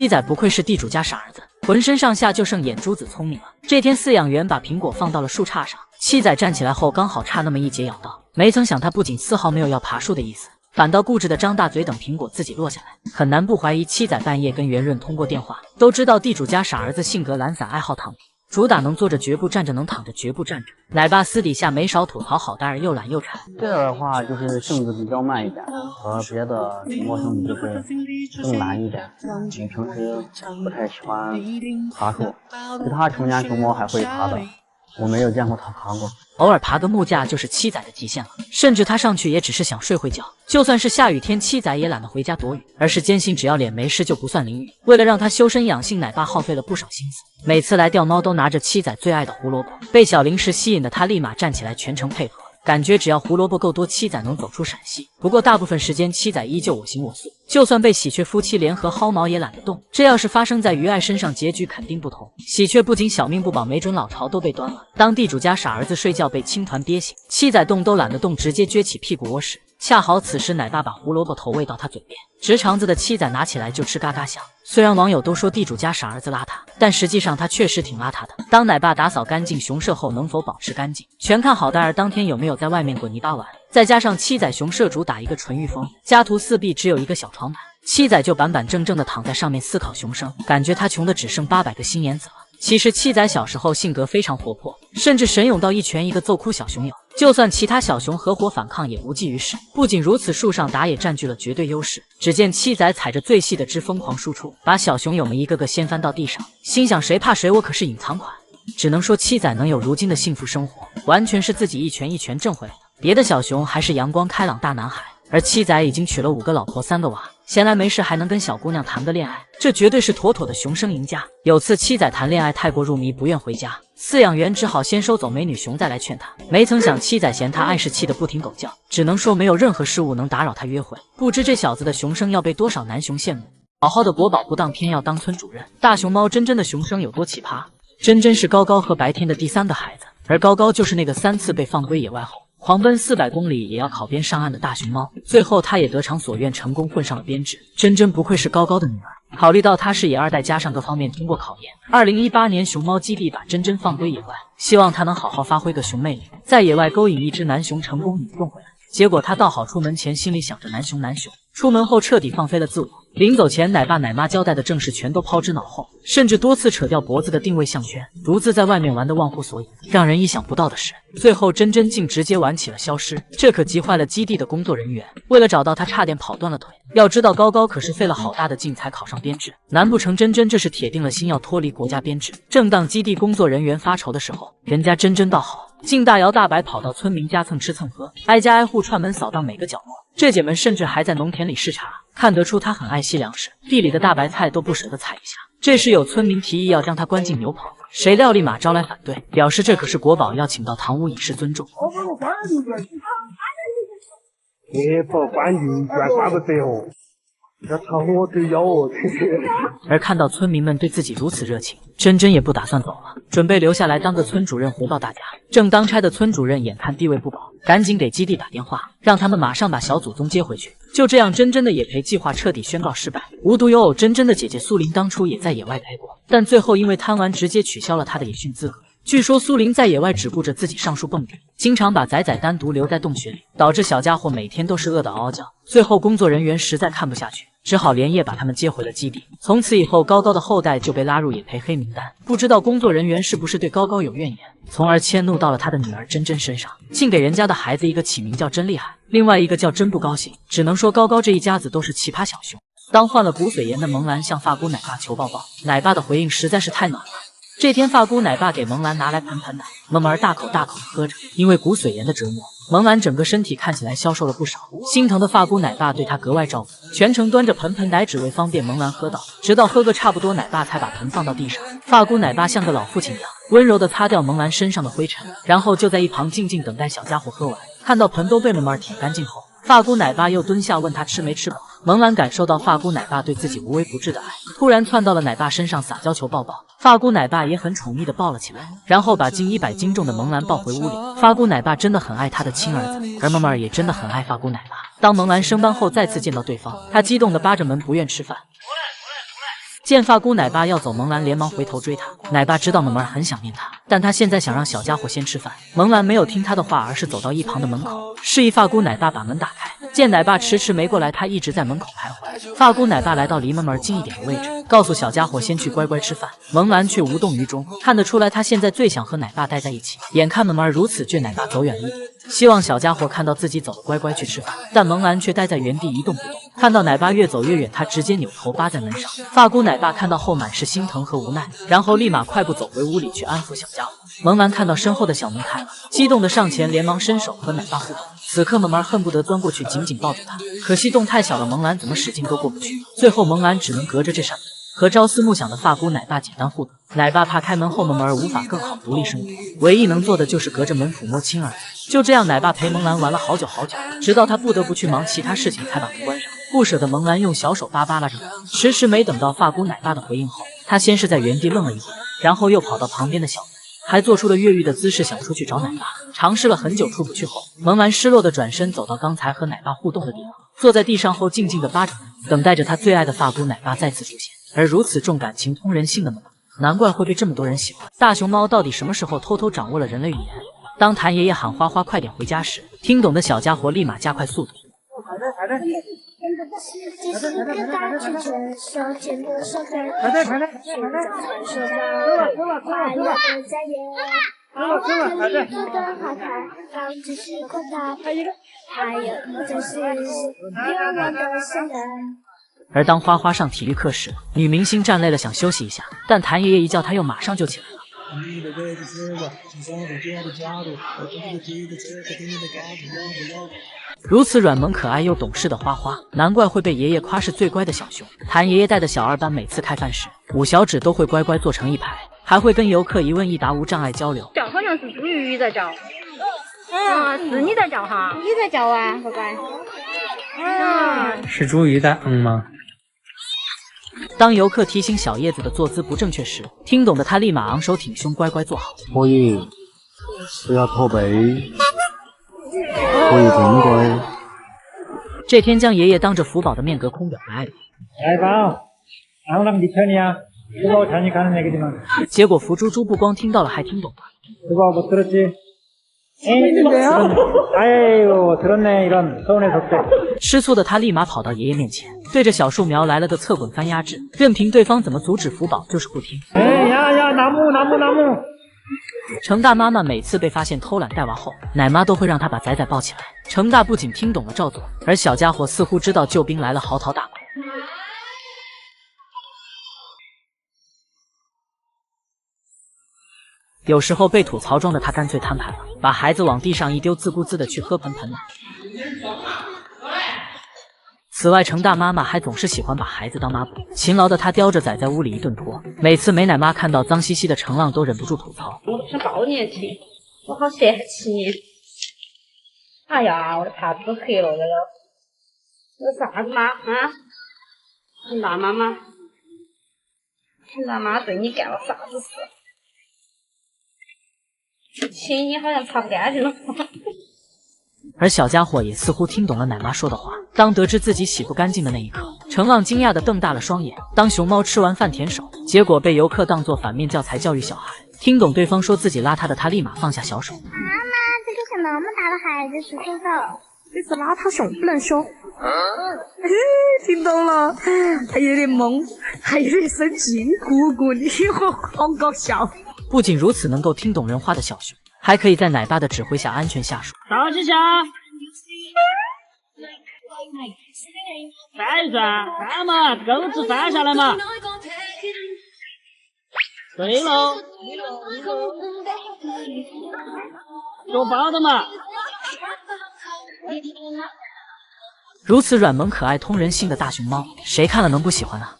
七仔不愧是地主家傻儿子，浑身上下就剩眼珠子聪明了。这天饲养员把苹果放到了树杈上，七仔站起来后刚好差那么一截咬到，没曾想他不仅丝毫没有要爬树的意思，反倒固执的张大嘴等苹果自己落下来。很难不怀疑七仔半夜跟圆润通过电话。都知道地主家傻儿子性格懒散，爱好躺平，主打能坐着绝不站着，能躺着绝不站着。奶爸私底下没少吐槽好大儿又懒又馋。这个的话就是性子比较慢一点，和别的陌生就会更懒一点。你平时不太喜欢爬树，其他成年熊猫还会爬的，我没有见过它爬过。偶尔爬个木架就是七仔的极限了，甚至他上去也只是想睡会觉。就算是下雨天，七仔也懒得回家躲雨，而是坚信只要脸没湿就不算淋雨。为了让他修身养性，奶爸耗费了不少心思。每次来钓猫都拿着七仔最爱的胡萝卜，被小零食吸引的他立马站起来全程配合。感觉只要胡萝卜够多，七仔能走出陕西。不过大部分时间七仔依旧我行我素，就算被喜鹊夫妻联合薅毛也懒得动。这要是发生在于爱身上，结局肯定不同。喜鹊不仅小命不保，没准老巢都被端了。当地主家傻儿子睡觉被青团憋醒，七仔动都懒得动，直接撅起屁股窝屎。恰好此时奶爸把胡萝卜头喂到他嘴边，直肠子的七仔拿起来就吃，嘎嘎响。虽然网友都说地主家傻儿子邋遢，但实际上他确实挺邋遢的。当奶爸打扫干净熊舍后，能否保持干净，全看好大儿当天有没有在外面滚泥巴玩。再加上七仔熊舍主打一个纯欲风，家徒四壁，只有一个小床板，七仔就板板正正的躺在上面思考熊生，感觉他穷的只剩800个心眼子了。其实七仔小时候性格非常活泼，甚至神勇到一拳一个揍哭小熊友，就算其他小熊合伙反抗也无济于事。不仅如此，树上打也占据了绝对优势。只见七仔踩着最细的枝疯狂输出，把小熊友们一个个掀翻到地上，心想谁怕谁，我可是隐藏款。只能说七仔能有如今的幸福生活，完全是自己一拳一拳挣回来的。别的小熊还是阳光开朗大男孩，而七仔已经娶了5个老婆3个娃，闲来没事还能跟小姑娘谈个恋爱，这绝对是妥妥的熊生赢家。有次七仔谈恋爱太过入迷，不愿回家，饲养员只好先收走美女熊，再来劝他。没曾想七仔嫌他碍事，气得不停狗叫，只能说没有任何事物能打扰他约会。不知这小子的熊生要被多少男熊羡慕。好好的国宝不当，偏要当村主任。大熊猫真真的熊生有多奇葩？真真是高高和白天的第3个孩子，而高高就是那个3次被放归野外后狂奔400公里也要考编上岸的大熊猫。最后他也得偿所愿，成功混上了编制。真真不愧是高高的女儿，考虑到她是野2代，加上各方面通过考验，2018年熊猫基地把真真放归野外，希望她能好好发挥个熊魅力，在野外勾引一只男熊，成功引送回来。结果他倒好，出门前心里想着男熊，出门后彻底放飞了自我。临走前，奶爸奶妈交代的正事全都抛之脑后，甚至多次扯掉脖子的定位项圈，独自在外面玩得忘乎所以。让人意想不到的是，最后真真竟直接玩起了消失，这可急坏了基地的工作人员。为了找到他，差点跑断了腿。要知道高高可是费了好大的劲才考上编制，难不成真真这是铁定了心要脱离国家编制？正当基地工作人员发愁的时候，人家真真倒好，竟大摇大摆跑到村民家蹭吃蹭喝，挨家挨户串门扫荡每个角落。这姐们甚至还在农田里视察，看得出她很爱惜粮食，地里的大白菜都不舍得采一下。这时有村民提议要将她关进牛棚，谁料立马招来反对，表示这可是国宝，要请到堂屋以示尊重。你不关进干啥不得哦？这长我都要哦！而看到村民们对自己如此热情，真真也不打算走了，准备留下来当个村主任回报大家。正当差的村主任眼看地位不保，赶紧给基地打电话，让他们马上把小祖宗接回去。就这样，真真的野培计划彻底宣告失败。无独有偶，真真的姐姐苏林当初也在野外待过，但最后因为贪玩直接取消了她的野训资格。据说苏林在野外只顾着自己上树蹦迪，经常把仔仔单独留在洞穴里，导致小家伙每天都是饿得嗷嗷叫。最后工作人员实在看不下去，只好连夜把他们接回了基地。从此以后，高高的后代就被拉入野培黑名单。不知道工作人员是不是对高高有怨言，从而迁怒到了他的女儿真真身上，竟给人家的孩子一个起名叫真厉害，另外一个叫真不高兴。只能说高高这一家子都是奇葩小熊。当患了骨髓炎的萌兰向发姑奶爸求抱抱，奶爸的回应实在是太暖了。这天发姑奶爸给萌兰拿来盆盆奶，萌儿大口大口的喝着。因为骨髓炎的折磨，萌兰整个身体看起来消瘦了不少，心疼的发姑奶爸对她格外照顾，全程端着盆盆奶，只为方便萌兰喝到，直到喝个差不多，奶爸才把盆放到地上。发姑奶爸像个老父亲一样，温柔地擦掉萌兰身上的灰尘，然后就在一旁静静等待小家伙喝完。看到盆都被萌儿舔干净后，发姑奶爸又蹲下问他吃没吃饱。萌兰感受到发姑奶爸对自己无微不至的爱，突然窜到了奶爸身上撒娇求抱抱。发姑奶爸也很宠溺的抱了起来，然后把近100斤重的萌兰抱回屋里。发姑奶爸真的很爱他的亲儿子，而萌儿也真的很爱发姑奶爸。当萌兰升班后再次见到对方，他激动的扒着门不愿吃饭。见发姑奶爸要走，萌兰连忙回头追他。奶爸知道萌儿很想念他，但他现在想让小家伙先吃饭。萌兰没有听他的话，而是走到一旁的门口，示意发姑奶爸把门打开。见奶爸迟迟没过来，他一直在门口徘徊。发姑奶爸来到离萌儿近一点的位置，告诉小家伙先去乖乖吃饭。萌兰却无动于衷，看得出来他现在最想和奶爸待在一起。眼看萌儿如此倔，奶爸走远了一点，希望小家伙看到自己走了乖乖去吃饭，但萌兰却待在原地一动不动。看到奶爸越走越远，他直接扭头扒在门上。发姑奶爸看到后满是心疼和无奈，然后立马快步走回屋里去安抚小家伙。萌兰看到身后的小门开了，激动的上前连忙伸手和奶爸互动。此刻萌儿恨不得钻过去紧紧抱住他，可惜洞太小了，萌兰怎么使劲都过不去。最后萌兰只能隔着这扇门和朝思暮想的发姑奶爸简单互动。奶爸怕开门后萌儿无法更好独立生活，唯一能做的就是隔着门抚摸亲儿子。就这样，奶爸陪萌兰玩了好久好久，直到他不得不去忙其他事情才把门关上。不舍的萌兰用小手扒拉着门，迟迟没等到发姑奶爸的回应后，他先是在原地愣了一会儿，然后又跑到旁边的小门，还做出了越狱的姿势想出去找奶爸。尝试了很久出不去后，萌兰失落的转身走到刚才和奶爸互动的地方，坐在地上后静静的扒着门，等待着他最爱的发姑奶爸再次出现。而如此重感情通人性的萌儿，难怪会被这么多人喜欢。大熊猫到底什么时候偷偷掌握了人类语言？当谭爷爷喊花花快点回家时，听懂的小家伙立马加快速度。而当花花上体育课时，女明星站累了想休息一下，但谭爷爷一叫她又马上就起来了。如此软萌可爱又懂事的花花，难怪会被爷爷夸是最乖的小熊。谭爷爷带的小二班每次开饭时，5小指都会乖乖坐成一排，还会跟游客一问一答无障碍交流。叫好像是朱鱼在叫，是你在叫哈？你在叫啊，乖乖。是朱鱼在吗？当游客提醒小叶子的坐姿不正确时，听懂的他立马昂首挺胸，乖乖坐好。可以，不要驼背，可以真乖。这天将爷爷当着福宝的面隔空表白了。来吧，让你瞧你啊，福宝看你看的那个地方。结果福猪猪不光听到了，还听懂了。福宝不들었지？哎呦，들었네 이런 서운의 속대。吃醋的他立马跑到爷爷面前，对着小树苗来了个侧滚翻压制，任凭对方怎么阻止，福宝就是不听。哎呀呀，나무。程大妈妈每次被发现偷懒带娃后，奶妈都会让她把仔仔抱起来。程大不仅听懂了照做，而小家伙似乎知道救兵来了，嚎啕大哭。有时候被吐槽装的他干脆摊牌了，把孩子往地上一丢，自顾自的去喝盆奶。此外，程大妈妈还总是喜欢把孩子当抹布，勤劳的她叼着仔在屋里一顿拖。每次美奶妈看到脏兮兮的程浪，都忍不住吐槽：“我想抱你去，我好嫌弃你。哎呀，我的帕子都黑了，有啥子嘛？程大妈妈，程大妈对你干了啥子事？亲你好像擦不干净了。”而小家伙也似乎听懂了奶妈说的话。当得知自己洗不干净的那一刻，程浪惊讶地瞪大了双眼。当熊猫吃完饭舔手，结果被游客当作反面教材教育小孩。听懂对方说自己邋遢的他，立马放下小手。妈妈，这个像那么大的孩子洗洗手。这是邋遢熊，不能说。听懂了，还有点懵，还有点生气。姑姑，你好搞笑。不仅如此，能够听懂人话的小熊，还可以在奶爸的指挥下安全下水。倒几下，翻一转，翻嘛，钩子翻下来嘛。对喽，做包的嘛。如此软萌可爱通人性的大熊猫，谁看了能不喜欢啊？